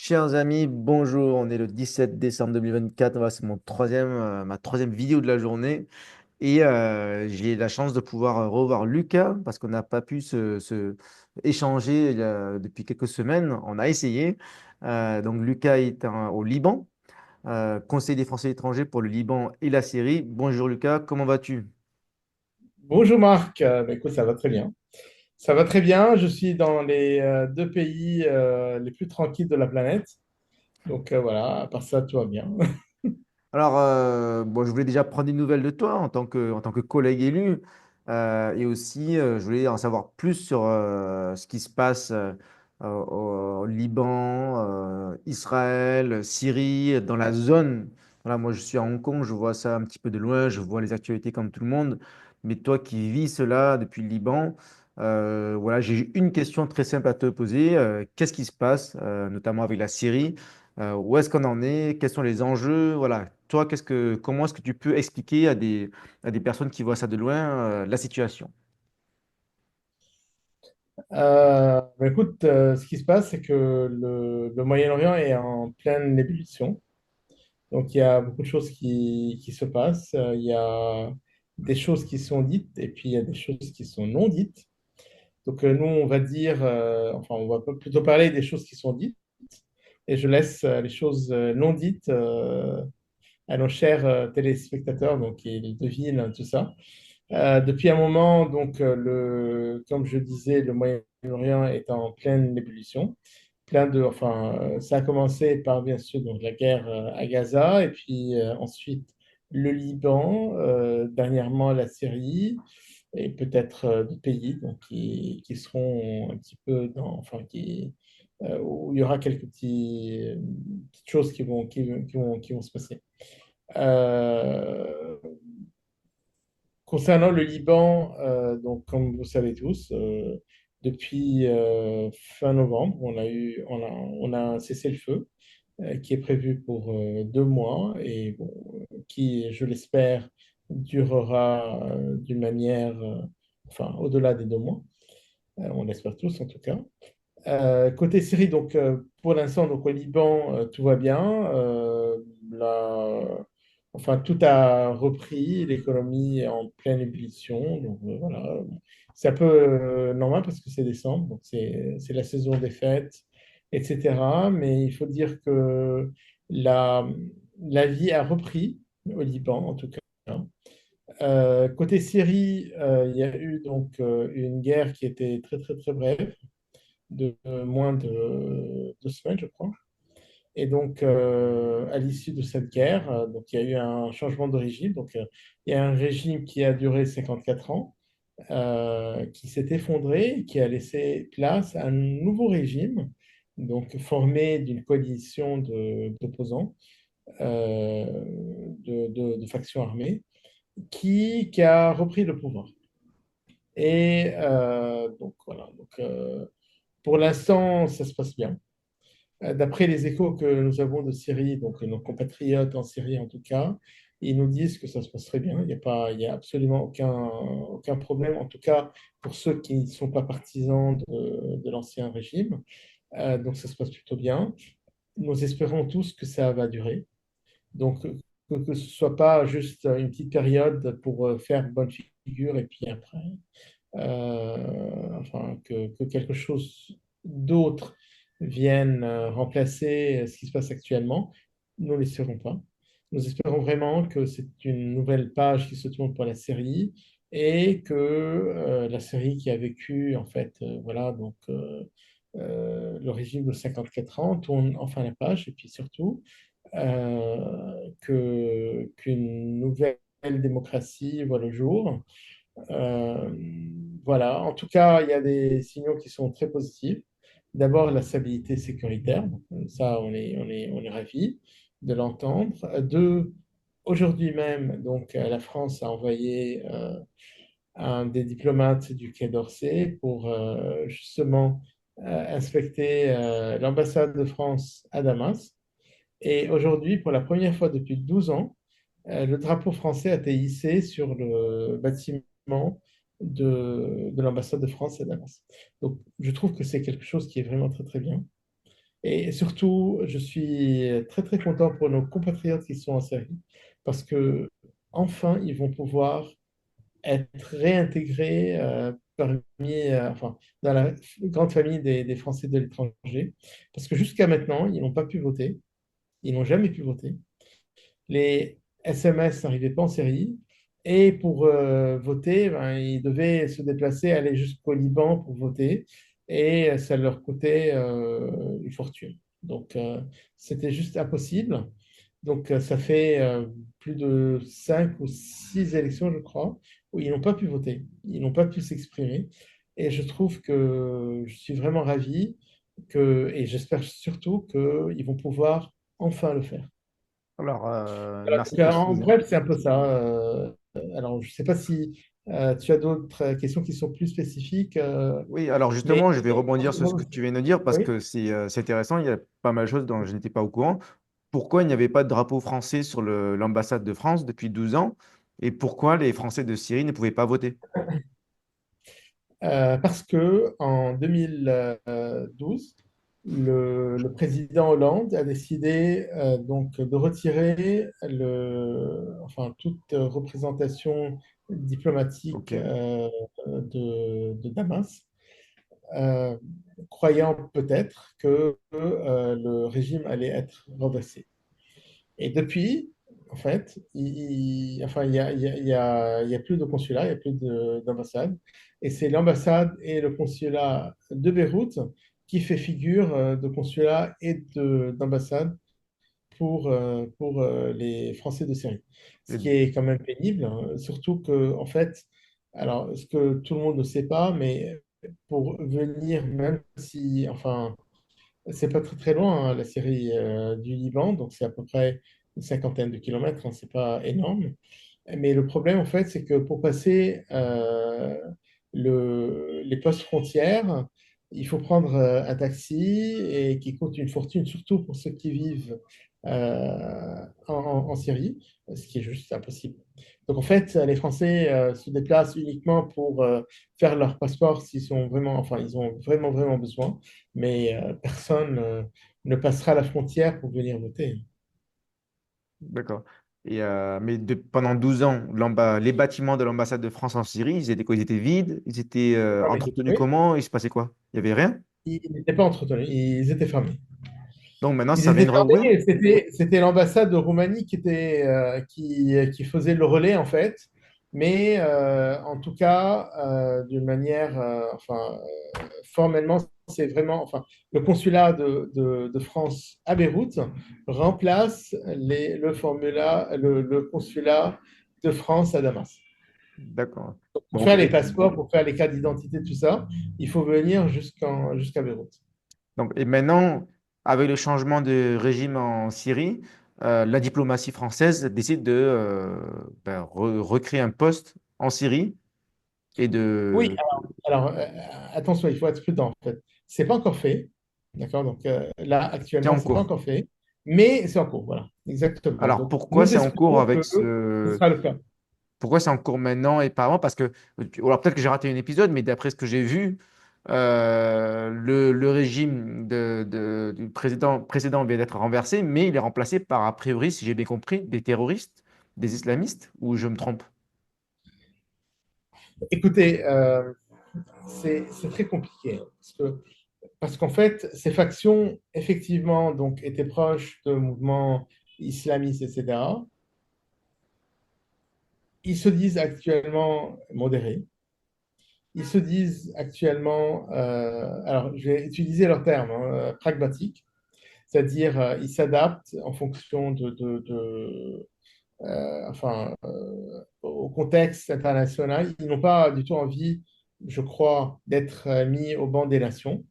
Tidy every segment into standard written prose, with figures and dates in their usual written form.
Chers amis, bonjour. On est le 17 décembre 2024. Voilà, c'est ma troisième vidéo de la journée. Et j'ai la chance de pouvoir revoir Lucas parce qu'on n'a pas pu se échanger depuis quelques semaines. On a essayé. Donc Lucas est au Liban, conseiller des Français étrangers pour le Liban et la Syrie. Bonjour Lucas, comment vas-tu? Bonjour Marc. Écoute, ça va très bien. Ça va très bien. Je suis dans les deux pays les plus tranquilles de la planète. Donc voilà, à part ça, tout va bien. Alors, bon, je voulais déjà prendre des nouvelles de toi en tant que collègue élu. Et aussi, je voulais en savoir plus sur ce qui se passe au Liban, Israël, Syrie, dans la zone. Voilà, moi, je suis à Hong Kong, je vois ça un petit peu de loin, je vois les actualités comme tout le monde. Mais toi qui vis cela depuis le Liban, voilà, j'ai une question très simple à te poser. Qu'est-ce qui se passe, notamment avec la Syrie? Où est-ce qu'on en est? Quels sont les enjeux? Voilà. Toi, comment est-ce que tu peux expliquer à des personnes qui voient ça de loin, la situation? Écoute, ce qui se passe, c'est que le Moyen-Orient est en pleine ébullition. Donc il y a beaucoup de choses qui se passent. Il y a des choses qui sont dites et puis il y a des choses qui sont non dites. Donc nous, on va dire, enfin, on va plutôt parler des choses qui sont dites et je laisse les choses non dites à nos chers téléspectateurs, donc ils devinent tout ça. Depuis un moment, donc, comme je disais, le Moyen-Orient est en pleine ébullition. Enfin, ça a commencé par, bien sûr, donc, la guerre à Gaza, et puis ensuite le Liban, dernièrement la Syrie, et peut-être d'autres pays donc, qui seront un petit peu enfin, où il y aura quelques petites choses qui vont se passer. Euh, Concernant le Liban, donc comme vous savez tous, depuis fin novembre, on a un cessez-le-feu qui est prévu pour 2 mois et bon, qui, je l'espère, durera d'une manière, enfin, au-delà des 2 mois. On l'espère tous en tout cas. Côté Syrie, donc pour l'instant, donc au Liban, tout va bien. Enfin, tout a repris, l'économie est en pleine ébullition. Donc voilà, c'est un peu normal parce que c'est décembre, donc c'est la saison des fêtes, etc. Mais il faut dire que la, la vie a repris au Liban, en tout cas. Côté Syrie, il y a eu donc une guerre qui était très très très brève de moins de 2 semaines, je crois. Et donc, à l'issue de cette guerre, donc, il y a eu un changement de régime. Donc, il y a un régime qui a duré 54 ans, qui s'est effondré et qui a laissé place à un nouveau régime, donc formé d'une coalition d'opposants, de factions armées, qui a repris le pouvoir. Et donc, voilà. Donc, pour l'instant, ça se passe bien. D'après les échos que nous avons de Syrie, donc nos compatriotes en Syrie en tout cas, ils nous disent que ça se passe très bien. Il y a absolument aucun problème, en tout cas pour ceux qui ne sont pas partisans de l'ancien régime. Donc ça se passe plutôt bien. Nous espérons tous que ça va durer. Donc que ce ne soit pas juste une petite période pour faire bonne figure et puis après, enfin, que quelque chose d'autre vienne remplacer ce qui se passe actuellement, nous ne l'espérons pas. Nous espérons vraiment que c'est une nouvelle page qui se tourne pour la série et que la série qui a vécu, en fait, voilà, donc le régime de 54 ans tourne enfin la page et puis surtout qu'une nouvelle démocratie voit le jour. euh, voilà, en tout cas, il y a des signaux qui sont très positifs. D'abord, la stabilité sécuritaire. Donc, ça, on est ravis de l'entendre. Deux, aujourd'hui même, donc, la France a envoyé un des diplomates du Quai d'Orsay pour justement inspecter l'ambassade de France à Damas. Et aujourd'hui, pour la première fois depuis 12 ans, le drapeau français a été hissé sur le bâtiment de l'ambassade de France à Damas. Donc, je trouve que c'est quelque chose qui est vraiment très, très bien. Et surtout, je suis très très content pour nos compatriotes qui sont en Syrie parce que enfin, ils vont pouvoir être réintégrés enfin, dans la grande famille des Français de l'étranger. Parce que jusqu'à maintenant, ils n'ont pas pu voter. Ils n'ont jamais pu voter. Les SMS n'arrivaient pas en série. Et pour voter, ben, ils devaient se déplacer, aller jusqu'au Liban pour voter. Et ça leur coûtait une fortune. Donc, c'était juste impossible. Donc, ça fait plus de 5 ou 6 élections, je crois, où ils n'ont pas pu voter, ils n'ont pas pu s'exprimer. Et je trouve que je suis vraiment ravi et j'espère surtout qu'ils vont pouvoir enfin le faire. Alors, Voilà, merci donc, pour en ces... bref, c'est un peu ça. Alors, je ne sais pas si tu as d'autres questions qui sont plus spécifiques, Oui, alors mais justement, je vais rebondir sur ce que tu viens de dire parce oui. que c'est intéressant. Il y a pas mal de choses dont je n'étais pas au courant. Pourquoi il n'y avait pas de drapeau français sur l'ambassade de France depuis 12 ans et pourquoi les Français de Syrie ne pouvaient pas voter? Parce que en 2012, le président Hollande a décidé donc de retirer enfin, toute représentation diplomatique Ok. de Damas, euh, croyant peut-être que le régime allait être renversé. Et depuis, en fait, enfin, il y a plus de consulat, il n'y a plus d'ambassade. Et c'est l'ambassade et le consulat de Beyrouth qui fait figure de consulat et d'ambassade pour les Français de Syrie. Ce Et- qui est quand même pénible, hein, surtout que, en fait, alors, ce que tout le monde ne sait pas, mais pour venir, même si, enfin, c'est pas très très loin, hein, la Syrie du Liban, donc c'est à peu près une cinquantaine de kilomètres, hein, c'est pas énorme. Mais le problème, en fait, c'est que pour passer les postes frontières, il faut prendre un taxi et qui coûte une fortune, surtout pour ceux qui vivent en Syrie, ce qui est juste impossible. Donc, en fait, les Français se déplacent uniquement pour faire leur passeport s'ils sont vraiment, enfin, ils ont vraiment, vraiment besoin, mais personne ne passera la frontière pour venir voter. D'accord. Mais pendant 12 ans, les bâtiments de l'ambassade de France en Syrie, ils étaient quoi? Ils étaient vides? Ils étaient Fermés. entretenus Oui, comment? Il se passait quoi? Il y avait rien? ils n'étaient pas entretenus, ils étaient fermés. Donc maintenant, Ils ça vient étaient de fermés rouvrir? et c'était l'ambassade de Roumanie qui faisait le relais, en fait. Mais en tout cas, d'une manière, enfin, formellement, c'est vraiment, enfin, le consulat de France à Beyrouth remplace le consulat de France à Damas. D'accord. Pour Donc, faire les passeports, pour faire les cartes d'identité, tout ça, il faut venir jusqu'à Beyrouth. et maintenant, avec le changement de régime en Syrie, la diplomatie française décide de recréer un poste en Syrie et Oui, de... attention, il faut être prudent, en fait. C'est pas encore fait, d'accord? Donc là, C'est actuellement, en c'est pas cours. encore fait, mais c'est en cours, voilà, exactement. Alors, Donc pourquoi nous c'est en cours espérons avec que ce ce... sera le cas. Pourquoi c'est en cours maintenant et pas avant? Parce que, ou alors peut-être que j'ai raté un épisode, mais d'après ce que j'ai vu, le régime du précédent vient d'être renversé, mais il est remplacé par, a priori, si j'ai bien compris, des terroristes, des islamistes, ou je me trompe? Écoutez, c'est très compliqué, hein, parce qu'en fait, ces factions, effectivement, donc, étaient proches de mouvements islamistes, etc. Ils se disent actuellement modérés. Ils se disent actuellement, alors je vais utiliser leur terme, hein, pragmatiques, c'est-à-dire ils s'adaptent en fonction enfin, au contexte international. Ils n'ont pas du tout envie, je crois, d'être mis au banc des nations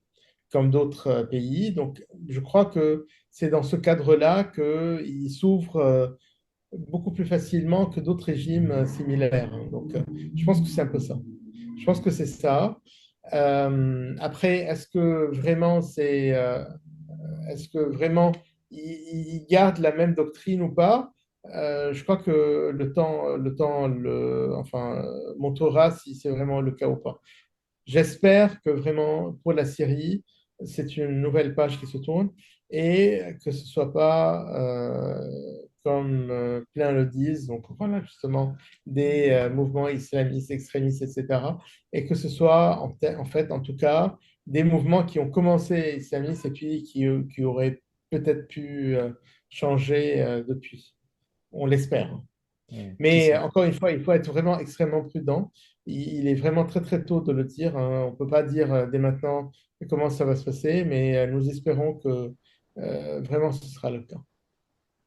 comme d'autres pays. Donc, je crois que c'est dans ce cadre-là qu'ils s'ouvrent beaucoup plus facilement que d'autres régimes similaires. Donc, je pense que c'est un peu ça. Je pense que c'est ça. Après, est-ce que vraiment ils gardent la même doctrine ou pas? Je crois que enfin, montrera si c'est vraiment le cas ou pas. J'espère que vraiment pour la Syrie, c'est une nouvelle page qui se tourne et que ce soit pas comme plein le disent, donc voilà justement des mouvements islamistes, extrémistes, etc. Et que ce soit en fait, en tout cas, des mouvements qui ont commencé islamistes et puis qui auraient peut-être pu changer depuis. On l'espère. Qui Mais sait? encore une fois, il faut être vraiment extrêmement prudent. Il est vraiment très très tôt de le dire, hein. On ne peut pas dire dès maintenant comment ça va se passer, mais nous espérons que vraiment ce sera le cas.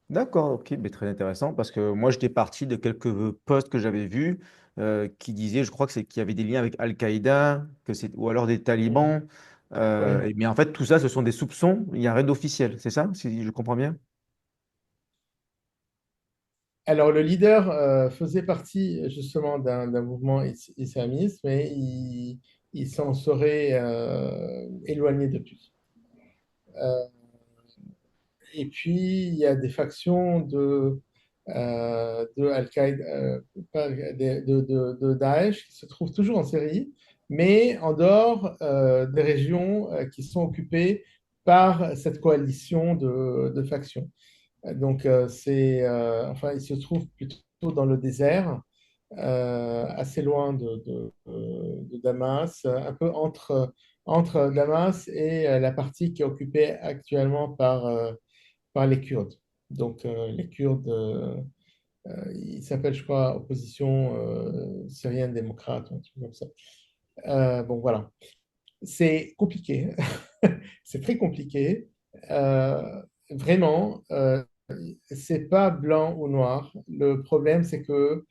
D'accord, ok, mais très intéressant parce que moi j'étais parti de quelques posts que j'avais vus qui disaient, je crois que c'est qu'il y avait des liens avec Al-Qaïda, que c'est ou alors des talibans, Ouais. mais en fait tout ça ce sont des soupçons, il n'y a rien d'officiel, c'est ça, si je comprends bien? Alors le leader faisait partie justement d'un mouvement islamiste, mais il s'en serait éloigné depuis. Euh, Et puis, il y a des factions de Al-Qaïda, de Daesh qui se trouvent toujours en Syrie, mais en dehors des régions qui sont occupées par cette coalition de factions. Donc, enfin, ils se trouvent plutôt dans le désert, assez loin de Damas, un peu entre Damas et la partie qui est occupée actuellement par les Kurdes. Donc, les Kurdes, ils s'appellent, je crois, Opposition syrienne démocrate, un truc comme ça. Bon, voilà. C'est compliqué. C'est très compliqué. Vraiment, c'est pas blanc ou noir. Le problème, c'est que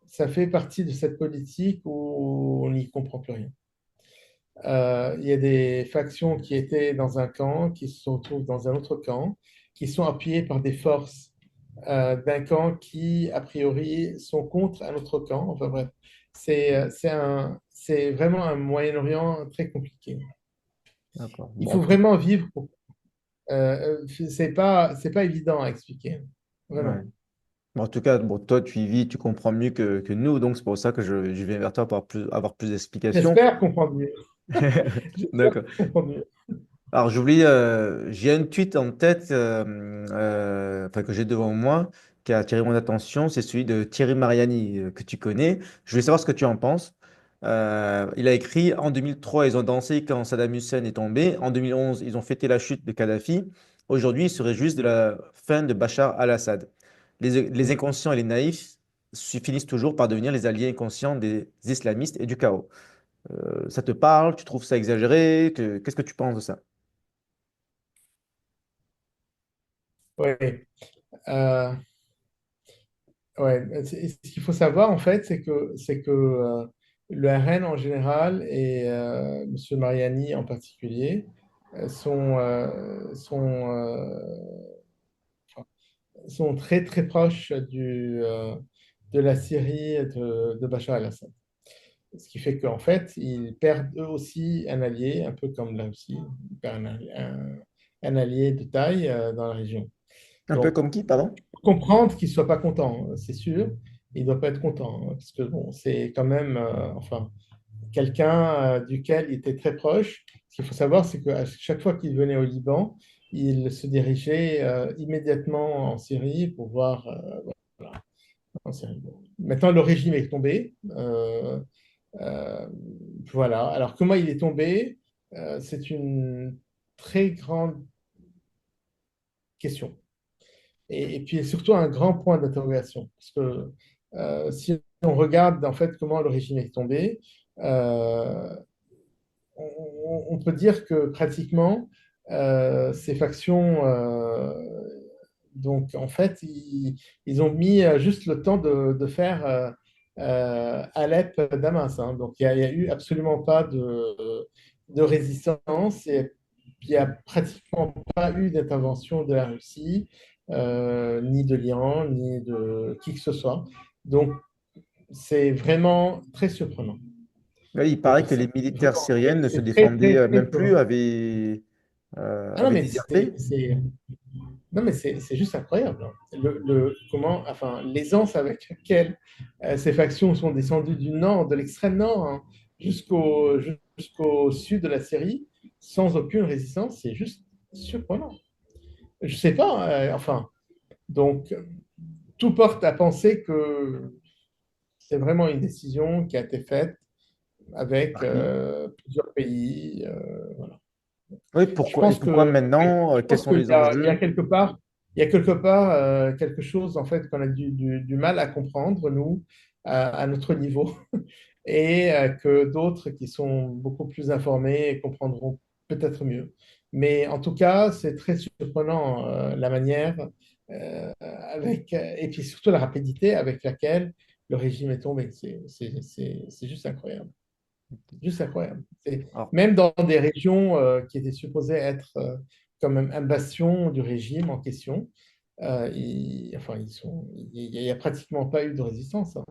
ça fait partie de cette politique où on n'y comprend plus rien. Il y a des factions qui étaient dans un camp, qui se retrouvent dans un autre camp, qui sont appuyées par des forces d'un camp qui, a priori, sont contre un autre camp. Enfin bref, c'est vraiment un Moyen-Orient très compliqué. D'accord. Il Bon, en faut tout, vraiment vivre. C'est pas évident à expliquer, ouais. vraiment. Bon, en tout cas, bon, toi tu y vis, tu comprends mieux que nous, donc c'est pour ça que je viens vers toi pour avoir plus d'explications. J'espère comprendre mieux. J'espère D'accord. comprendre mieux. Alors, j'oublie, j'ai un tweet en tête, enfin, que j'ai devant moi, qui a attiré mon attention. C'est celui de Thierry Mariani, que tu connais. Je voulais savoir ce que tu en penses. Il a écrit: En 2003, ils ont dansé quand Saddam Hussein est tombé. En 2011, ils ont fêté la chute de Kadhafi. Aujourd'hui, il serait juste de la fin de Bachar al-Assad. Les inconscients et les naïfs finissent toujours par devenir les alliés inconscients des islamistes et du chaos. Ça te parle? Tu trouves ça exagéré? Qu'est-ce que tu penses de ça? Ouais. Euh, Ouais, ce qu'il faut savoir en fait, c'est que le RN en général et Monsieur Mariani en particulier sont très très proches de la Syrie de Bachar el-Assad. Ce qui fait qu'en fait, ils perdent eux aussi un allié, un peu comme la Russie, ils perdent un allié de taille dans la région. Un peu Donc, comme qui, pardon? comprendre qu'il ne soit pas content, hein, c'est sûr. Il ne doit pas être content, hein, parce que bon, c'est quand même enfin, quelqu'un duquel il était très proche. Ce qu'il faut savoir, c'est qu'à chaque fois qu'il venait au Liban, il se dirigeait immédiatement en Syrie pour voir voilà, en Syrie. Bon. Maintenant, le régime est tombé. Euh, voilà. Alors, comment il est tombé? C'est une très grande question. Et puis surtout un grand point d'interrogation. Parce que si on regarde en fait comment le régime est tombé, euh, on peut dire que pratiquement ces factions, donc en fait, ils ont mis juste le temps de faire Alep-Damas, hein. Donc il y a eu absolument pas de résistance et il n'y a pratiquement pas eu d'intervention de la Russie, ni de l'Iran, ni de qui que ce soit. Donc c'est vraiment très surprenant. Oui, il paraît Donc que les militaires vraiment, syriens ne se c'est très, défendaient très, très même plus, surprenant. Ah non, avaient mais déserté. non, mais c'est juste incroyable, hein. Comment, enfin, l'aisance avec laquelle ces factions sont descendues du nord, de l'extrême nord, hein, jusqu'au sud de la Syrie. sans aucune résistance, c'est juste surprenant. Je sais pas, enfin, donc tout porte à penser que c'est vraiment une décision qui a été faite avec Oui. plusieurs pays. Voilà. Oui, Je pourquoi, et pense pourquoi que, oui, maintenant? je Quels pense sont qu'il les y a, il y a enjeux? quelque part, quelque chose en fait qu'on a du mal à comprendre nous à notre niveau et que d'autres qui sont beaucoup plus informés comprendront peut-être mieux. Mais en tout cas, c'est très surprenant la manière et puis surtout la rapidité avec laquelle le régime est tombé. C'est juste incroyable. Juste incroyable. Alors, Même dans des régions qui étaient supposées être quand même un bastion du régime en question, enfin, il n'y a pratiquement pas eu de résistance. Hein.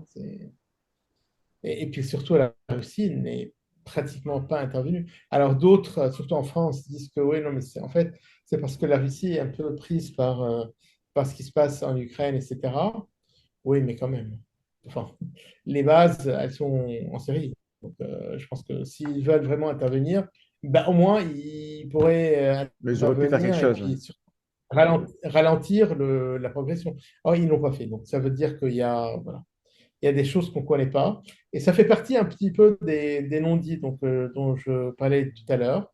Et puis surtout, la Russie n'est pratiquement pas intervenue. Alors d'autres, surtout en France, disent que oui, non, mais en fait, c'est parce que la Russie est un peu prise par ce qui se passe en Ukraine, etc. Oui, mais quand même. Enfin, les bases, elles sont en série. Donc, je pense que s'ils veulent vraiment intervenir, bah, au moins, ils pourraient mais ils auraient pu faire quelque intervenir et chose. puis ralentir la progression. Or, ils ne l'ont pas fait. Donc, ça veut dire qu'il y a, voilà, il y a des choses qu'on ne connaît pas. Et ça fait partie un petit peu des non-dits dont je parlais tout à l'heure.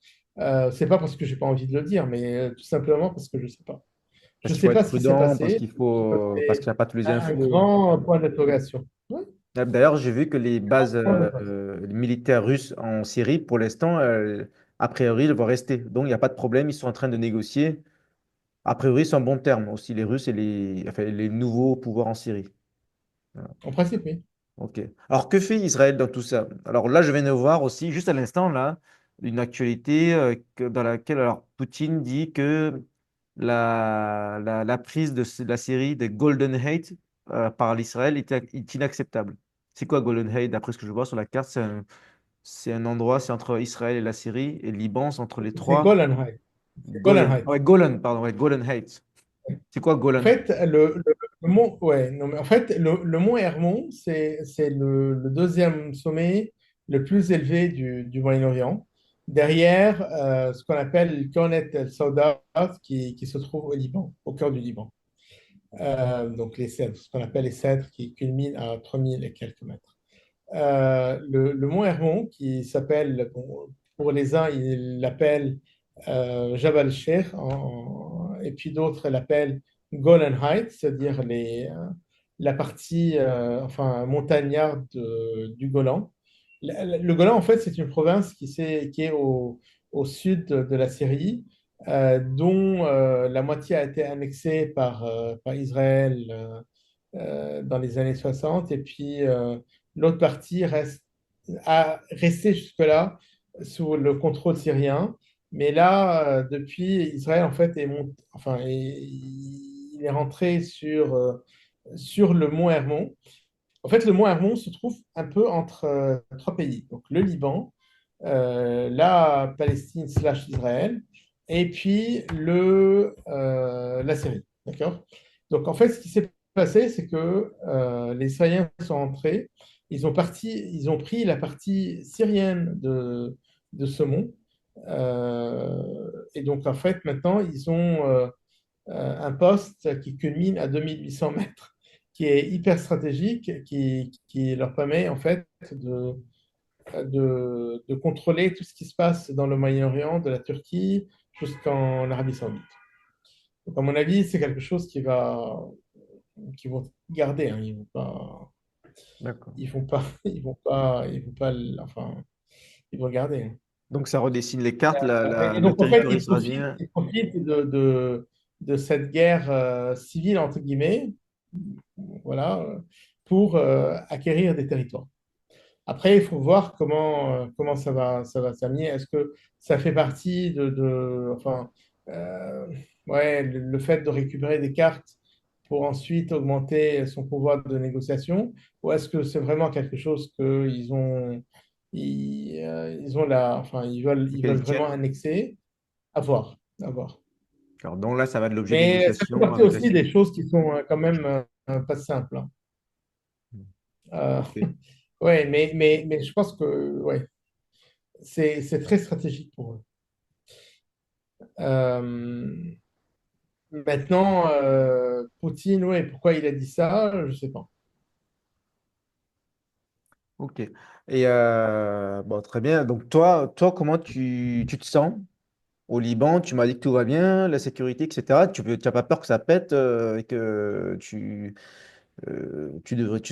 C'est pas parce que j'ai pas envie de le dire, mais tout simplement parce que je ne sais pas. Je Parce ne qu'il faut sais être pas ce qui s'est prudent, passé. parce qu'il n'y a pas toutes les Un infos. grand point d'interrogation. Oui, D'ailleurs, j'ai vu que les bases point d'interrogation. militaires russes en Syrie, pour l'instant, a priori, elles vont rester. Donc, il n'y a pas de problème. Ils sont en train de négocier. A priori, c'est en bon terme aussi, les Russes et enfin, les nouveaux pouvoirs en Syrie. Voilà. En principe, oui. OK. Alors, que fait Israël dans tout ça? Alors là, je viens de voir aussi, juste à l'instant, là, une actualité dans laquelle alors, Poutine dit que la prise de la série de Golden Gate par l'Israël est inacceptable. C'est quoi Golden Gate? D'après ce que je vois sur la carte, c'est un endroit, c'est entre Israël et la Syrie, et le Liban, c'est entre les C'est trois. Golan Heights. C'est Golan Ah Heights. ouais, Golan, pardon, ouais, Golden Heights. C'est quoi En Golan? fait, le mont, ouais, non, mais en fait, le mont Hermon, c'est le deuxième sommet le plus élevé du Moyen-Orient, derrière ce qu'on appelle le Cornet el Souda, qui se trouve au Liban, au cœur du Liban. Donc les cèdres, ce qu'on appelle les cèdres qui culminent à 3000 et quelques mètres. Le mont Hermon, qui s'appelle, bon, pour les uns, ils l'appellent Jabal Sheikh, et puis d'autres l'appellent Golan Heights, c'est-à-dire la partie enfin, montagnarde du Golan. Le Golan, en fait, c'est une province qui est au sud de la Syrie, dont la moitié a été annexée par Israël dans les années 60, et puis l'autre partie a resté jusque-là sous le contrôle syrien. Mais là, depuis, Israël, en fait, il est rentré sur le mont Hermon. En fait, le mont Hermon se trouve un peu entre trois pays. Donc, le Liban, la Palestine slash Israël, et puis la Syrie. D'accord? Donc, en fait, ce qui s'est passé, c'est que les Israéliens sont entrés, ils ont pris la partie syrienne de ce mont. Et donc, en fait, maintenant, ils ont un poste qui culmine à 2800 mètres, qui est hyper stratégique, qui leur permet, en fait, de contrôler tout ce qui se passe dans le Moyen-Orient, de la Turquie jusqu'en Arabie Saoudite. Donc, à mon avis, c'est quelque chose qu'ils vont garder. Hein. D'accord. Enfin, ils vont le garder. Hein. Donc, ça redessine les cartes, Et le donc, en fait, territoire israélien. ils profitent de cette guerre civile, entre guillemets, voilà, pour acquérir des territoires. Après, il faut voir comment ça va s'amener. Est-ce que ça fait partie enfin, euh, ouais, le fait de récupérer des cartes pour ensuite augmenter son pouvoir de négociation, ou est-ce que c'est vraiment quelque chose qu'ils ont, ils ont enfin, C'est ils qu'elles veulent y vraiment tiennent. annexer? À voir, à voir. Alors, donc là, ça va être l'objet de Mais ça fait négociations partie avec la aussi Syrie. des choses qui sont quand même pas simples. Hein. Euh, Ok. ouais, mais je pense que ouais, c'est très stratégique pour eux. Euh, Maintenant, Poutine, ouais, pourquoi il a dit ça, je sais pas. Ok. Et bon, très bien. Donc toi, comment tu te sens au Liban? Tu m'as dit que tout va bien, la sécurité, etc. Tu n'as pas peur que ça pète et que tu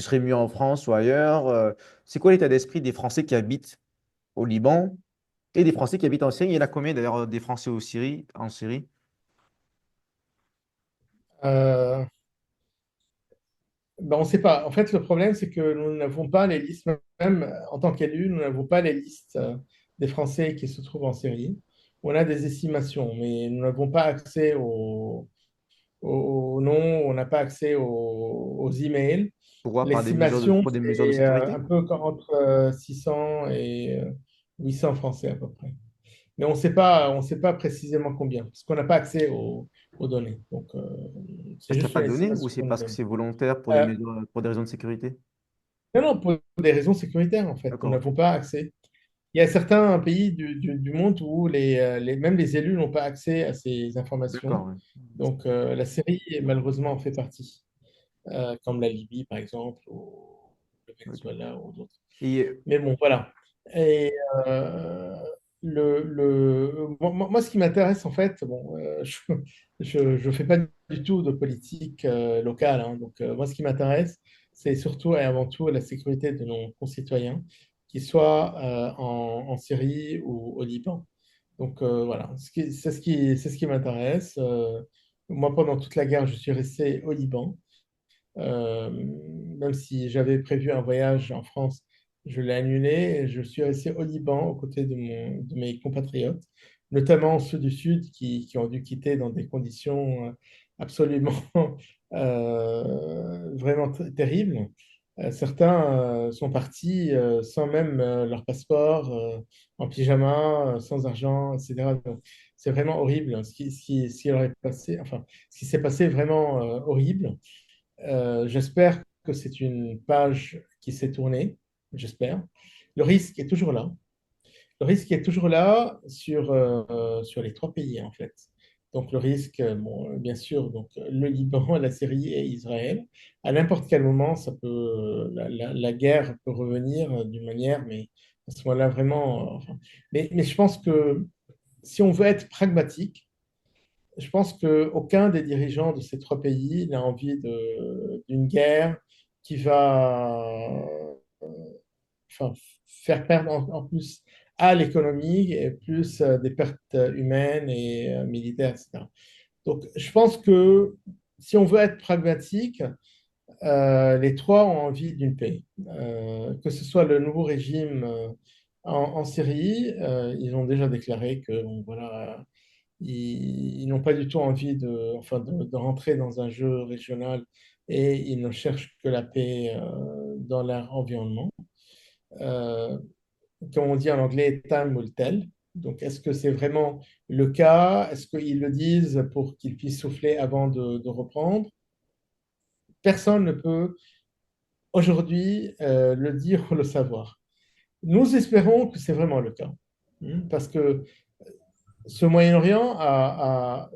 serais mieux en France ou ailleurs? C'est quoi l'état d'esprit des Français qui habitent au Liban et des Français qui habitent en Syrie? Il y en a combien d'ailleurs des Français en Syrie? Euh, Ben, on ne sait pas. En fait, le problème, c'est que nous n'avons pas les listes, même en tant qu'élus, nous n'avons pas les listes des Français qui se trouvent en Syrie. On a des estimations, mais nous n'avons pas accès aux noms, on n'a pas accès aux emails. Pourquoi? L'estimation, Pour des mesures de c'est sécurité? un peu entre 600 et 800 Français à peu près. Mais on sait pas précisément combien, parce qu'on n'a pas accès aux données. Donc, c'est Parce qu'il n'y a juste pas une de données ou estimation c'est qu'on nous parce que donne. c'est volontaire pour Euh, pour des raisons de sécurité? non, non, pour des raisons sécuritaires, en fait. Nous D'accord, ok. n'avons pas accès. Il y a certains pays du monde où même les élus n'ont pas accès à ces D'accord, informations. ouais. Donc, la Syrie, malheureusement, en fait partie, comme la Libye, par exemple, ou le Ok. Venezuela ou d'autres. Et Mais bon, voilà. Et moi, ce qui m'intéresse, en fait, bon, je fais pas du tout de politique locale, hein. Donc, moi, ce qui m'intéresse, c'est surtout et avant tout la sécurité de nos concitoyens, qu'ils soient en Syrie ou au Liban. Donc, voilà, c'est ce qui m'intéresse. Moi, pendant toute la guerre, je suis resté au Liban. Même si j'avais prévu un voyage en France, je l'ai annulé et je suis resté au Liban aux côtés de mes compatriotes, notamment ceux du Sud qui ont dû quitter dans des conditions absolument vraiment terribles. Certains sont partis sans même leur passeport, en pyjama, sans argent, etc. Donc, c'est vraiment horrible ce qui leur est passé, enfin, ce qui s'est passé vraiment horrible. J'espère que c'est une page qui s'est tournée, j'espère. Le risque est toujours là. Le risque est toujours là sur les trois pays, en fait. Donc le risque, bon, bien sûr, donc, le Liban, la Syrie et Israël. À n'importe quel moment, la guerre peut revenir d'une manière, mais à ce moment-là, vraiment. Enfin, mais je pense que si on veut être pragmatique, je pense qu'aucun des dirigeants de ces trois pays n'a envie d'une guerre qui va enfin, faire perdre en plus à l'économie et plus des pertes humaines et militaires, etc. Donc, je pense que si on veut être pragmatique, les trois ont envie d'une paix. Que ce soit le nouveau régime en Syrie, ils ont déjà déclaré que bon, voilà, ils n'ont pas du tout envie de rentrer dans un jeu régional et ils ne cherchent que la paix dans leur environnement. Euh, Comme on dit en anglais, time will tell. Donc, est-ce que c'est vraiment le cas? Est-ce qu'ils le disent pour qu'ils puissent souffler avant de reprendre? Personne ne peut aujourd'hui le dire ou le savoir. Nous espérons que c'est vraiment le cas. Parce que ce Moyen-Orient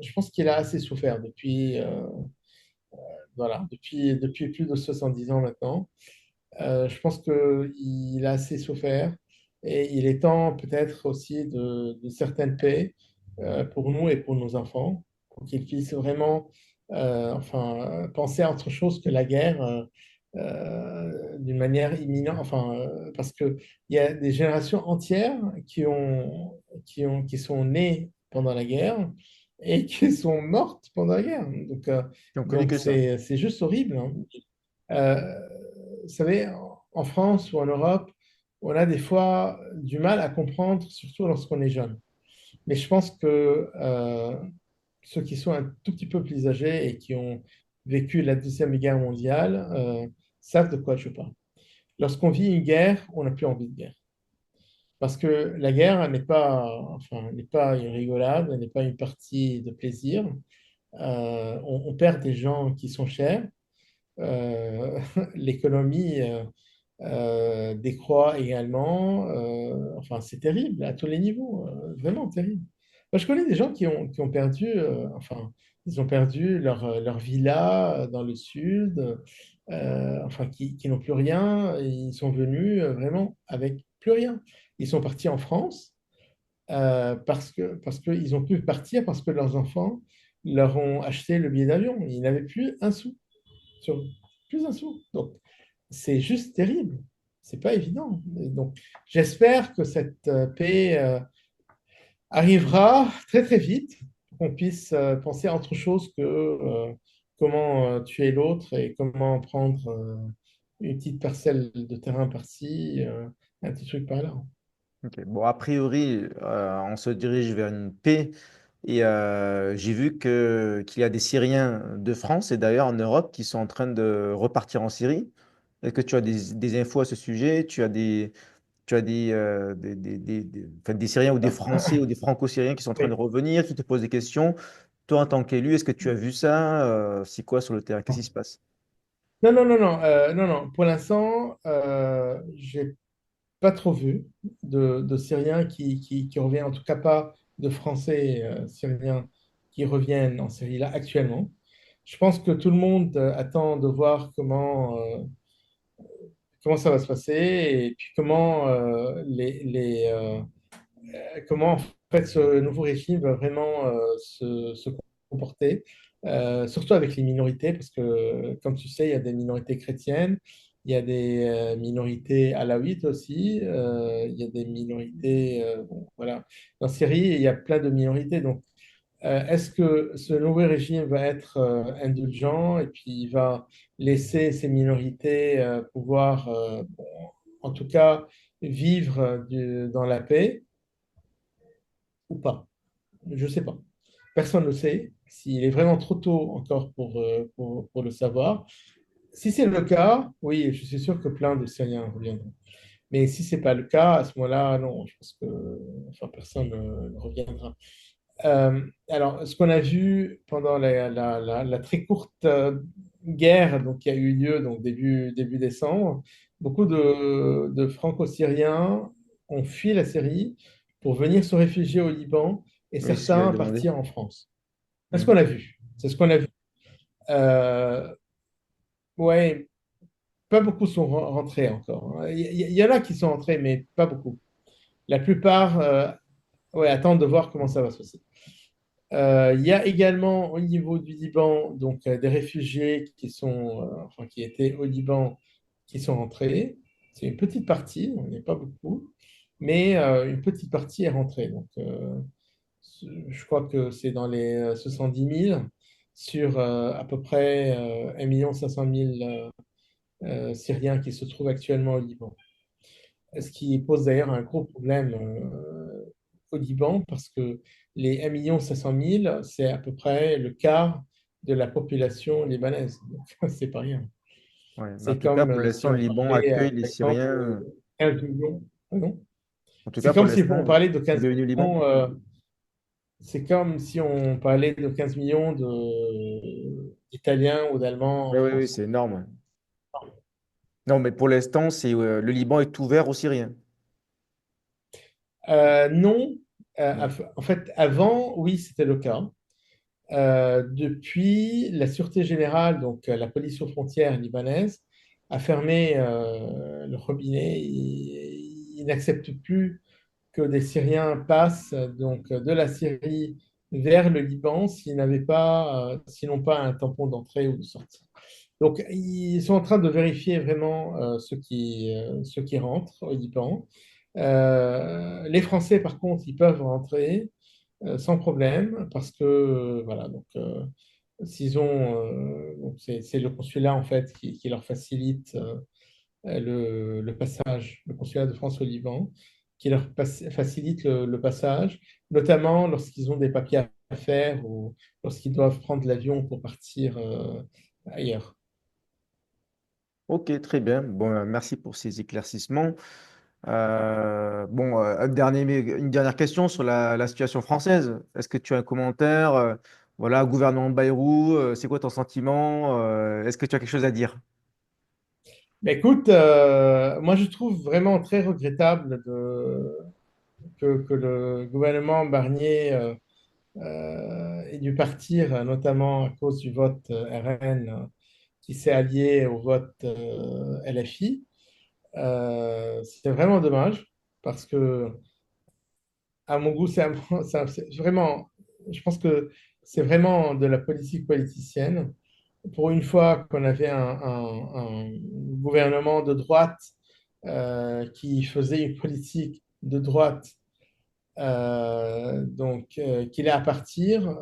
je pense qu'il a assez souffert depuis plus de 70 ans maintenant. Je pense qu'il a assez souffert et il est temps peut-être aussi de certaines paix pour nous et pour nos enfants, pour qu'ils puissent vraiment penser à autre chose que la guerre d'une manière imminente, parce qu'il y a des générations entières qui sont nées pendant la guerre et qui sont mortes pendant la guerre. on connaît Donc que ça. c'est juste horrible, hein. Vous savez, en France ou en Europe, on a des fois du mal à comprendre, surtout lorsqu'on est jeune. Mais je pense que ceux qui sont un tout petit peu plus âgés et qui ont vécu la Deuxième Guerre mondiale savent de quoi je parle. Lorsqu'on vit une guerre, on n'a plus envie de guerre. Parce que la guerre n'est pas une rigolade, elle n'est pas une partie de plaisir. On perd des gens qui sont chers. Euh, L'économie décroît également. C'est terrible à tous les niveaux, vraiment terrible. Moi, je connais des gens qui ont perdu, enfin, ils ont perdu leur villa dans le sud, enfin, qui n'ont plus rien. Et ils sont venus vraiment avec plus rien. Ils sont partis en France parce qu'ils ont pu partir parce que leurs enfants leur ont acheté le billet d'avion. Ils n'avaient plus un sou, sur, plus un sou. Donc, c'est juste terrible. C'est pas évident. Et donc, j'espère que cette paix arrivera très très vite, pour qu'on puisse penser à autre chose que comment tuer l'autre et comment prendre une petite parcelle de terrain par-ci, un petit truc par-là. Ok. Bon, a priori, on se dirige vers une paix et j'ai vu qu'il y a des Syriens de France et d'ailleurs en Europe qui sont en train de repartir en Syrie. Est-ce que tu as des infos à ce sujet? Tu as enfin, des Syriens ou des Français ou des Franco-Syriens qui sont en train de Oui. revenir, qui te posent des questions. Toi, en tant qu'élu, est-ce que tu as vu ça? C'est quoi sur le terrain? Qu'est-ce qui se passe? Non, non, non, non, non, non. Pour l'instant, j'ai pas trop vu de Syriens qui reviennent, en tout cas pas de Français syriens qui reviennent en Syrie là actuellement. Je pense que tout le monde attend de voir comment ça va se passer et puis comment comment en fait ce nouveau régime va vraiment se comporter, surtout avec les minorités, parce que comme tu sais, il y a des minorités chrétiennes, il y a des minorités alaouites aussi, il y a des minorités, bon, voilà. En Syrie, il y a plein de minorités, donc est-ce que ce nouveau régime va être indulgent et puis il va laisser ces minorités pouvoir, bon, en tout cas, vivre dans la paix ou pas? Je ne sais pas. Personne ne le sait. S'il est vraiment trop tôt encore pour le savoir. Si c'est le cas, oui, je suis sûr que plein de Syriens reviendront. Mais si ce n'est pas le cas, à ce moment-là, non, je pense que enfin, personne ne reviendra. Alors, ce qu'on a vu pendant la très courte guerre donc, qui a eu lieu donc, début décembre, beaucoup de Franco-Syriens ont fui la Syrie pour venir se réfugier au Liban et Oui, c'est ce que j'allais certains demander. partir en France. C'est ce Hmm. qu'on a vu. C'est ce qu'on a vu. Euh, ouais, pas beaucoup sont rentrés encore, hein. Il y en a qui sont rentrés, mais pas beaucoup. La plupart ouais, attendent de voir comment ça va se passer. Il y a également au niveau du Liban donc, des réfugiés qui sont, enfin, qui étaient au Liban, qui sont rentrés. C'est une petite partie, on n'est pas beaucoup, mais une petite partie est rentrée. Donc, je crois que c'est dans les 70 000 sur à peu près 1 500 000 Syriens qui se trouvent actuellement au Liban. Ce qui pose d'ailleurs un gros problème au Liban parce que les 1 500 000, c'est à peu près le quart de la population libanaise. Donc, c'est pas rien. Ouais. Mais en C'est tout cas, comme pour si l'instant, le on Liban parlait, accueille les par exemple, Syriens. de 15 millions. Ah non. En tout C'est cas, pour comme si on l'instant, parlait de 15 bienvenue au Liban. millions. C'est comme si on parlait de 15 millions d'Italiens ou d'Allemands en Oui, oui, oui, France. c'est énorme. Non, mais pour l'instant, le Liban est ouvert aux Syriens. Non. Non. En fait, avant, oui, c'était le cas. Depuis, la Sûreté générale, donc la police aux frontières libanaise, a fermé le robinet. Ils n'acceptent plus que des Syriens passent donc de la Syrie vers le Liban s'ils n'ont pas un tampon d'entrée ou de sortie. Donc, ils sont en train de vérifier vraiment ceux qui rentrent au Liban. Les Français, par contre, ils peuvent rentrer sans problème parce que voilà donc s'ils ont donc c'est le consulat en fait qui leur facilite le passage, le consulat de France au Liban qui leur facilite le passage, notamment lorsqu'ils ont des papiers à faire ou lorsqu'ils doivent prendre l'avion pour partir ailleurs. Ok, très bien. Bon, merci pour ces éclaircissements. Bon, une dernière question sur la situation française. Est-ce que tu as un commentaire? Voilà, gouvernement Bayrou, c'est quoi ton sentiment? Est-ce que tu as quelque chose à dire? Mais écoute, moi je trouve vraiment très regrettable que le gouvernement Barnier ait dû partir, notamment à cause du vote RN qui s'est allié au vote LFI. C'est vraiment dommage parce que, à mon goût, c'est vraiment, je pense que c'est vraiment de la politique politicienne. Pour une fois qu'on avait un gouvernement de droite qui faisait une politique de droite, qu'il est à partir,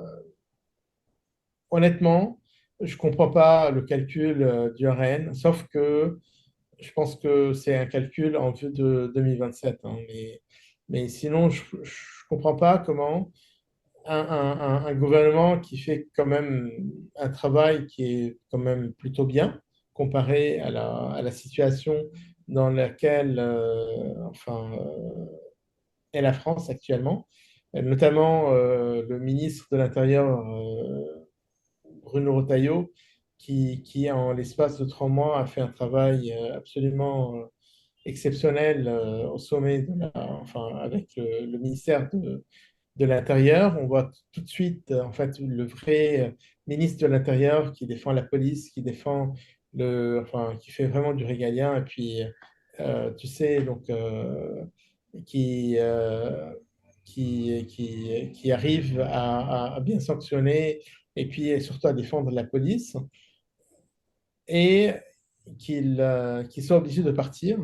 honnêtement, je ne comprends pas le calcul du RN, sauf que je pense que c'est un calcul en vue de 2027, hein, mais sinon, je ne comprends pas comment un gouvernement qui fait quand même un travail qui est quand même plutôt bien comparé à la situation dans laquelle est la France actuellement, notamment le ministre de l'Intérieur, Bruno Retailleau, qui en l'espace de 3 mois, a fait un travail absolument exceptionnel au sommet avec le ministère de l'Intérieur. On voit tout de suite, en fait, le vrai ministre de l'Intérieur qui défend la police, qui fait vraiment du régalien, et puis, tu sais, qui, euh, qui arrive à bien sanctionner et puis surtout à défendre la police, et qu'il soit obligé de partir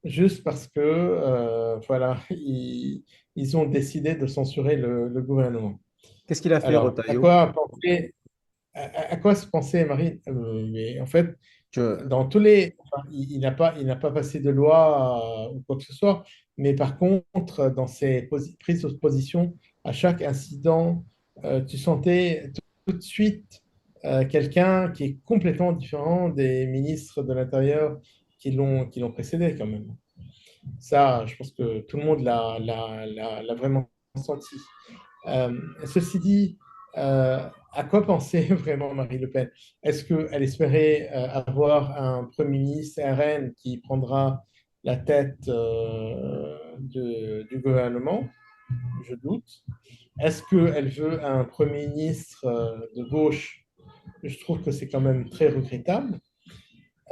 juste parce que voilà, ils ont décidé de censurer le gouvernement. Qu'est-ce qu'il a fait, Alors, Rotaillot? à quoi se pensait Marine? Mais en fait, Je- il n'a pas passé de loi ou quoi que ce soit, mais par contre, dans ses prises de position, à chaque incident, tu sentais tout de suite quelqu'un qui est complètement différent des ministres de l'Intérieur qui l'ont précédé quand même. Ça, je pense que tout le monde l'a vraiment senti. Ceci dit, à quoi pensait vraiment Marie Le Pen? Est-ce qu'elle espérait avoir un Premier ministre RN qui prendra la tête du gouvernement? Je doute. Est-ce qu'elle veut un Premier ministre de gauche? Je trouve que c'est quand même très regrettable.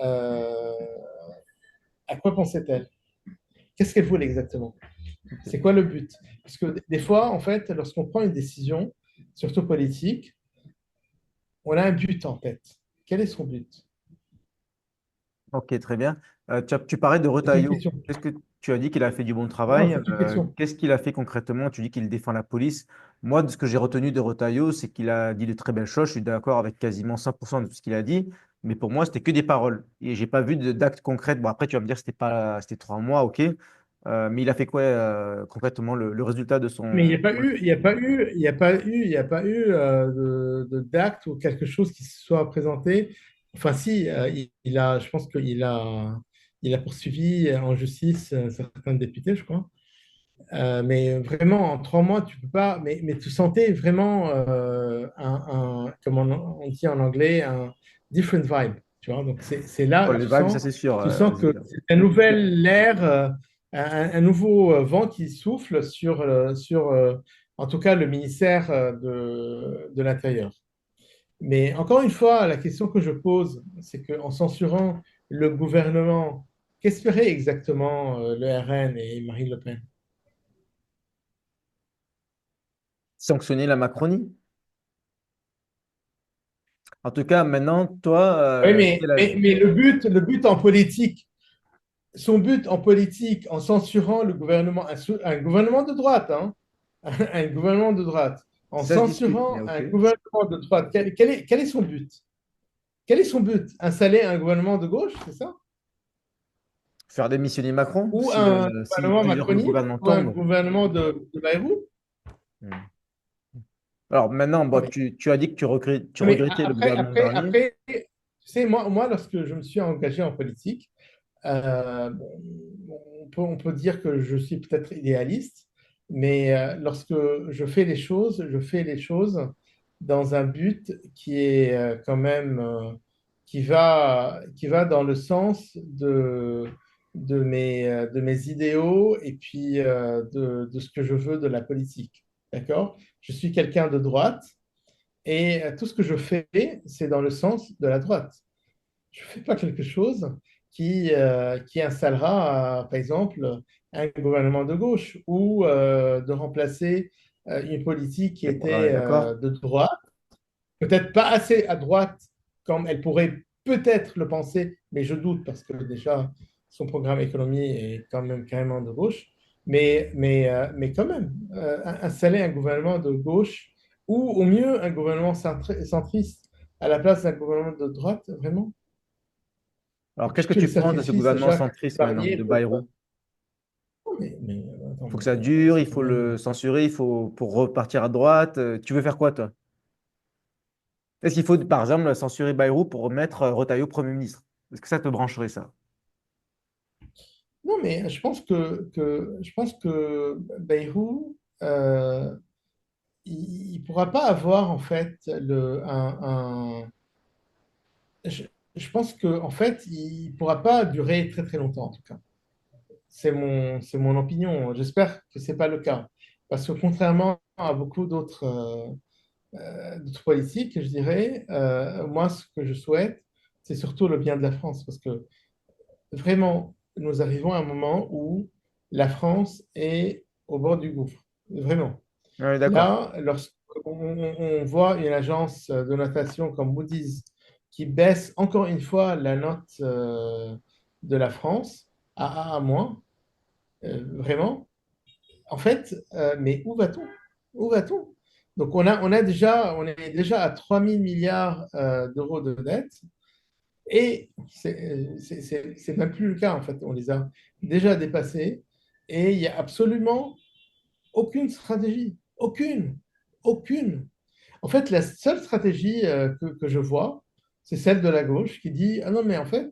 Euh, à quoi pensait-elle? Qu'est-ce qu'elle voulait exactement? C'est quoi le but? Parce que des fois, en fait, lorsqu'on prend une décision, surtout politique, on a un but en tête. Quel est son but? Ok, très bien. Tu parlais de C'est une Retailleau. question. Qu'est-ce que tu as dit qu'il a fait du bon Non, travail? c'est une question. Qu'est-ce qu'il a fait concrètement? Tu dis qu'il défend la police. Moi, de ce que j'ai retenu de Retailleau, c'est qu'il a dit de très belles choses. Je suis d'accord avec quasiment 100% de tout ce qu'il a dit. Mais pour moi, c'était que des paroles. Et j'ai pas vu d'actes concrets. Bon, après, tu vas me dire, c'était 3 mois, ok. Mais il a fait quoi concrètement le résultat de Mais il n'y a son. pas eu, il y a pas eu, il y a pas eu, il y a pas eu d'acte ou quelque chose qui se soit présenté. Enfin, si, il a, je pense il a poursuivi en justice certains députés, je crois. Mais vraiment, en 3 mois, tu peux pas. Mais tu sentais vraiment comme on dit en anglais, un different vibe. Tu vois, donc c'est Oh, là, les vibes, ça c'est sûr. tu sens que c'est un nouvel air, un nouveau vent qui souffle en tout cas, le ministère de l'Intérieur. Mais encore une fois, la question que je pose, c'est qu'en censurant le gouvernement, qu'espérait exactement le RN et Marine Le Pen? Sanctionner la Macronie. En tout cas, maintenant, toi, Oui, mais le but en politique, son but en politique, en censurant le gouvernement, un gouvernement de droite, hein, un gouvernement de droite, en ça se discute, mais censurant ok. un gouvernement de droite, quel est son but? Quel est son but? Installer un gouvernement de gauche, c'est ça? Faire démissionner Macron Ou si, un si gouvernement plusieurs macroniste? gouvernements Ou un tombent. gouvernement de Bayrou? Hmm. Alors maintenant, Non, bon, mais, tu as dit que tu non, mais regrettais le gouvernement Barnier. tu sais, moi, lorsque je me suis engagé en politique, bon, on peut dire que je suis peut-être idéaliste, mais lorsque je fais les choses dans un but qui est quand même qui va dans le sens de mes idéaux et puis de ce que je veux de la politique. D'accord? Je suis quelqu'un de droite et tout ce que je fais, c'est dans le sens de la droite. Je ne fais pas quelque chose qui installera, par exemple, un gouvernement de gauche ou de remplacer une politique qui était D'accord. de droite, peut-être pas assez à droite comme elle pourrait peut-être le penser, mais je doute parce que déjà, son programme économie est quand même carrément de gauche, mais quand même, installer un gouvernement de gauche ou au mieux un gouvernement centriste à la place d'un gouvernement de droite, vraiment. Et Alors, puis qu'est-ce que tous les tu penses de ce sacrifices à gouvernement Jacques centriste maintenant, Barnier de pour... Bayrou? Non, attends, Il faut que ça ça, dure, ça il veut faut rien dire. le censurer, il faut pour repartir à droite. Tu veux faire quoi, toi? Est-ce qu'il faut, par exemple, censurer Bayrou pour remettre Retailleau Premier ministre? Est-ce que ça te brancherait, ça? Non, mais je pense que Bayrou, il ne pourra pas avoir en fait je, je pense que en fait, il ne pourra pas durer très très longtemps en tout cas. C'est mon opinion. J'espère que ce n'est pas le cas. Parce que contrairement à beaucoup d'autres politiques, je dirais, moi, ce que je souhaite, c'est surtout le bien de la France. Parce que vraiment, nous arrivons à un moment où la France est au bord du gouffre. Vraiment. Oui, d'accord. Là, lorsqu'on voit une agence de notation comme Moody's qui baisse encore une fois la note de la France à A-, vraiment, en fait, mais où va-t-on? Où va-t-on? Donc, on est déjà à 3 000 milliards d'euros de dette et c'est même plus le cas, en fait. On les a déjà dépassés et il n'y a absolument aucune stratégie. Aucune. Aucune. En fait, la seule stratégie que je vois, c'est celle de la gauche qui dit, ah non, mais en fait,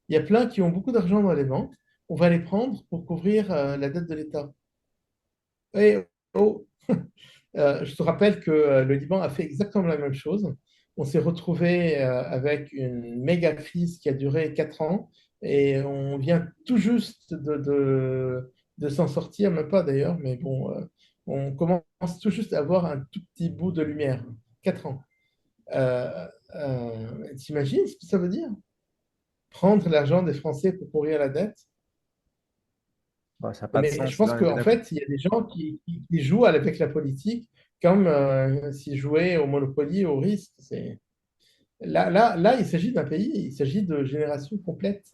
il y a plein qui ont beaucoup d'argent dans les banques, on va les prendre pour couvrir la dette de l'État. Et oh, je te rappelle que le Liban a fait exactement la même chose. On s'est retrouvé avec une méga crise qui a duré 4 ans et on vient tout juste de s'en sortir, même pas d'ailleurs, mais bon, on commence tout juste à avoir un tout petit bout de lumière. 4 ans. T'imagines ce que ça veut dire? Prendre l'argent des Français pour couvrir la dette? Bah, ça n'a Non, pas de mais je sens, là, pense on est bien qu'en d'accord. fait, il y a des gens qui jouent avec la politique comme s'ils jouaient au Monopoly, au risque. Là, il s'agit d'un pays, il s'agit de générations complètes.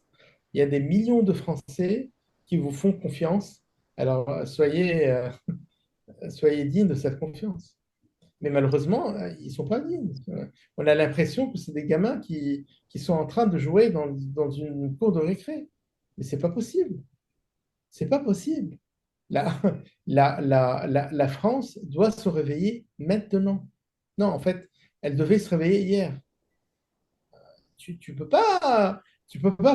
Il y a des millions de Français qui vous font confiance. Alors, soyez dignes de cette confiance. Mais malheureusement, ils ne sont pas dignes. On a l'impression que c'est des gamins qui sont en train de jouer dans une cour de récré. Mais c'est pas possible. C'est pas possible. La, la France doit se réveiller maintenant. Non, en fait, elle devait se réveiller hier. Tu peux pas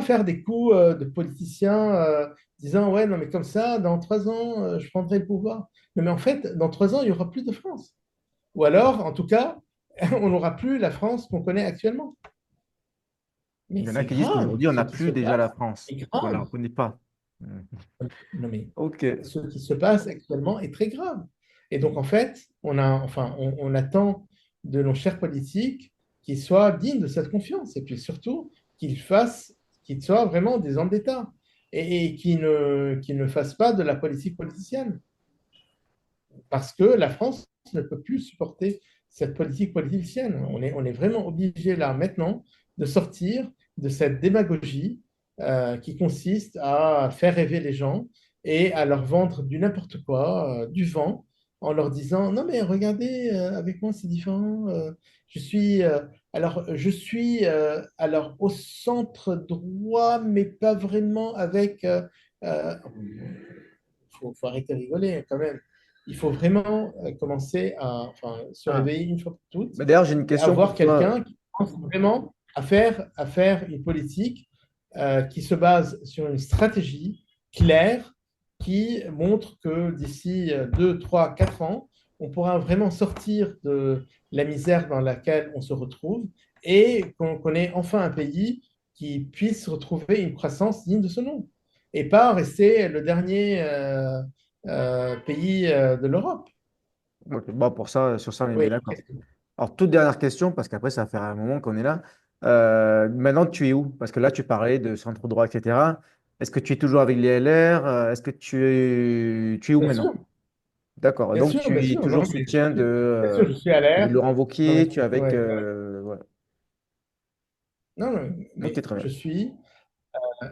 faire des coups de politiciens disant, ouais, non, mais comme ça, dans 3 ans, je prendrai le pouvoir. Non, mais en fait, dans 3 ans, il n'y aura plus de France. Ou alors, en tout cas, on n'aura plus la France qu'on connaît actuellement. Il Mais y en a c'est qui disent grave, qu'aujourd'hui, on ce n'a qui se plus déjà la passe, France, c'est qu'on ne la grave. reconnaît pas. Mhm. Non, mais Ok. ce qui se passe actuellement est très grave. Et donc, en fait, on attend de nos chers politiques qu'ils soient dignes de cette confiance et puis surtout qu'ils soient vraiment des hommes d'État et qu'ils ne fassent pas de la politique politicienne. Parce que la France ne peut plus supporter cette politique politicienne. On est vraiment obligé là maintenant de sortir de cette démagogie qui consiste à faire rêver les gens et à leur vendre du n'importe quoi, du vent, en leur disant non mais regardez avec moi c'est différent. Je suis je suis alors au centre droit mais pas vraiment avec. Faut arrêter de rigoler quand même. Il faut vraiment commencer à se Ah. réveiller une fois pour toutes Bah, d'ailleurs, j'ai une et question avoir pour toi. quelqu'un qui pense vraiment à faire une politique qui se base sur une stratégie claire qui montre que d'ici 2, 3, 4 ans, on pourra vraiment sortir de la misère dans laquelle on se retrouve et qu'on ait enfin un pays qui puisse retrouver une croissance digne de ce nom. et pas rester le dernier pays de l'Europe. Ok, bon, pour ça, sur ça, on est bien Oui. d'accord. Alors, toute dernière question, parce qu'après, ça va faire un moment qu'on est là. Maintenant, tu es où? Parce que là, tu parlais de centre droit, etc. Est-ce que tu es toujours avec les LR? Est-ce que tu es où Bien maintenant? sûr, D'accord. Donc, bien tu es sûr. Non, toujours mais soutien bien sûr, je suis à de l'air. Laurent Non, mais, Wauquiez, tu es avec. ouais. Voilà. Non, non, Ok, mais très je bien. suis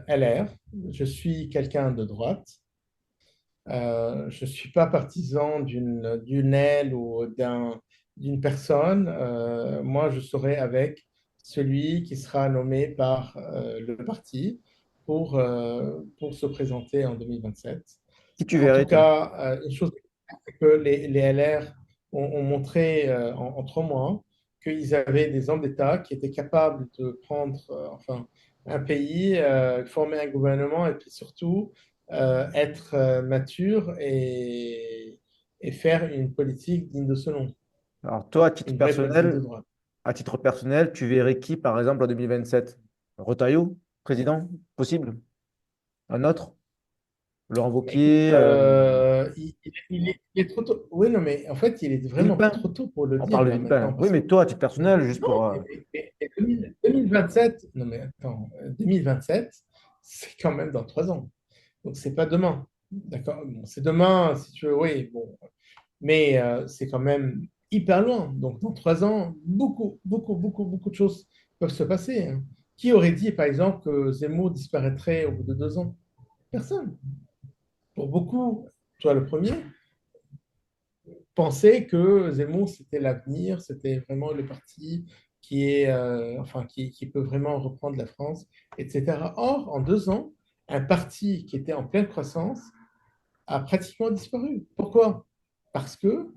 LR, je suis quelqu'un de droite. Je ne suis pas partisan d'une aile ou d'une personne. Moi, je serai avec celui qui sera nommé par le parti pour se présenter en 2027. Qui tu En tout verrais, toi? cas, une chose que les LR ont montré en 3 mois qu'ils avaient des hommes d'État qui étaient capables de prendre enfin, un pays, former un gouvernement et puis surtout être mature et faire une politique digne de ce nom, Alors, toi, une vraie politique de droite. à titre personnel, tu verrais qui, par exemple, en 2027? Retailleau, président? Possible? Un autre? Laurent Écoute, Wauquiez, il est trop tôt. Oui, non, mais en fait, il est vraiment Villepin? trop tôt pour le On dire parle de là maintenant Villepin. Oui, parce que mais toi, à titre personnel, juste non, pour. 2027, non mais attends, 2027, c'est quand même dans 3 ans. Donc c'est pas demain. D'accord? Bon, c'est demain, si tu veux, oui, bon. Mais c'est quand même hyper loin. Donc dans 3 ans, beaucoup de choses peuvent se passer, hein. Qui aurait dit, par exemple, que Zemmour disparaîtrait au bout de 2 ans? Personne. Pour beaucoup, toi le premier, pensaient que Zemmour, c'était l'avenir, c'était vraiment le parti qui peut vraiment reprendre la France, etc. Or, en 2 ans, un parti qui était en pleine croissance a pratiquement disparu. Pourquoi? Parce que,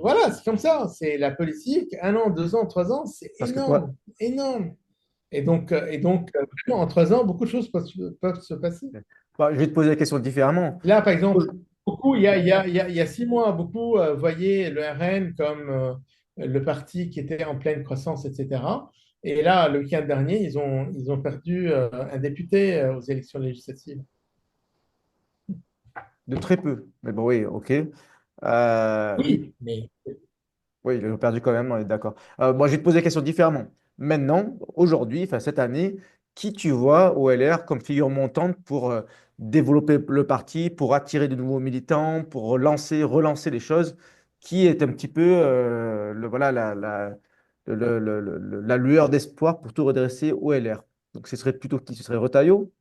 voilà, c'est comme ça, c'est la politique, 1 an, 2 ans, 3 ans, c'est Parce que quoi? énorme, énorme. Et donc, vraiment, en 3 ans, beaucoup de choses peuvent se passer. Bah, je vais te poser la question différemment. Là, par exemple, il y a 6 mois, beaucoup voyaient le RN comme le parti qui était en pleine croissance, etc. Et là, le week-end dernier, ils ont perdu un député aux élections législatives. De très peu. Mais bon, oui, ok. Oui, Oui, mais oui, ils l'ont perdu quand même, on est d'accord. Moi, je vais te poser la question différemment. Maintenant, aujourd'hui, enfin cette année, qui tu vois au LR comme figure montante pour développer le parti, pour attirer de nouveaux militants, pour relancer les choses, qui est un petit peu voilà, la lueur d'espoir pour tout redresser au LR. Donc, ce serait plutôt qui? Ce serait Retailleau?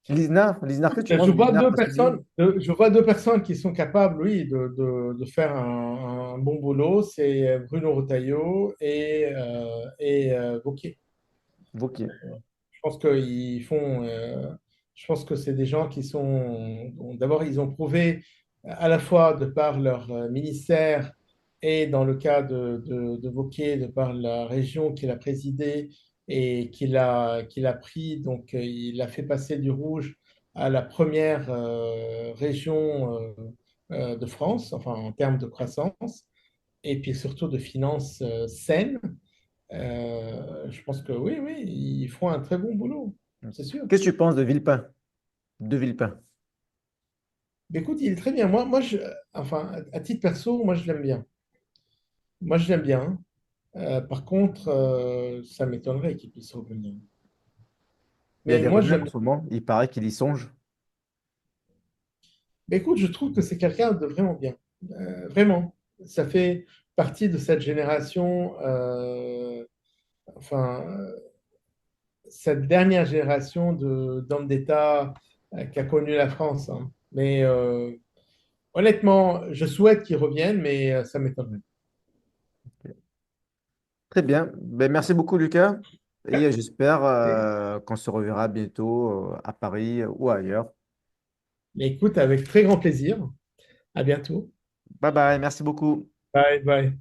Lisnard, qu'est-ce que tu penses je de vois Lisnard? deux Parce que lui, personnes, je vois 2 personnes qui sont capables, oui, de faire un bon boulot. C'est Bruno Retailleau et Wauquiez. Wauquiez. Je pense qu'ils font. Je pense que c'est des gens qui sont. Bon, d'abord, ils ont prouvé à la fois de par leur ministère et dans le cas de Wauquiez, de par la région qu'il a présidée et qu'il a pris. Donc, il a fait passer du rouge à la première région de France, enfin en termes de croissance, et puis surtout de finances saines. Je pense que oui, oui, ils font un très bon boulot, c'est sûr. Qu'est-ce que tu penses de Villepin? De Villepin. Mais écoute, il est très bien. Enfin, à titre perso, moi, je l'aime bien. Moi, je l'aime bien. Par contre, ça m'étonnerait qu'il puisse revenir. Il y a Mais des moi, je rumeurs l'aime en bien. ce moment, il paraît qu'il y songe. Mais écoute, je trouve que c'est quelqu'un de vraiment bien. Vraiment. Ça fait partie de cette génération, enfin, cette dernière génération d'hommes d'État qui a connu la France, hein. Mais honnêtement, je souhaite qu'il revienne, mais ça m'étonnerait. Très bien. Ben, merci beaucoup, Lucas. Et j'espère qu'on se reverra bientôt à Paris ou ailleurs. Mais écoute, avec très grand plaisir. À bientôt. Bye bye, merci beaucoup. Bye bye.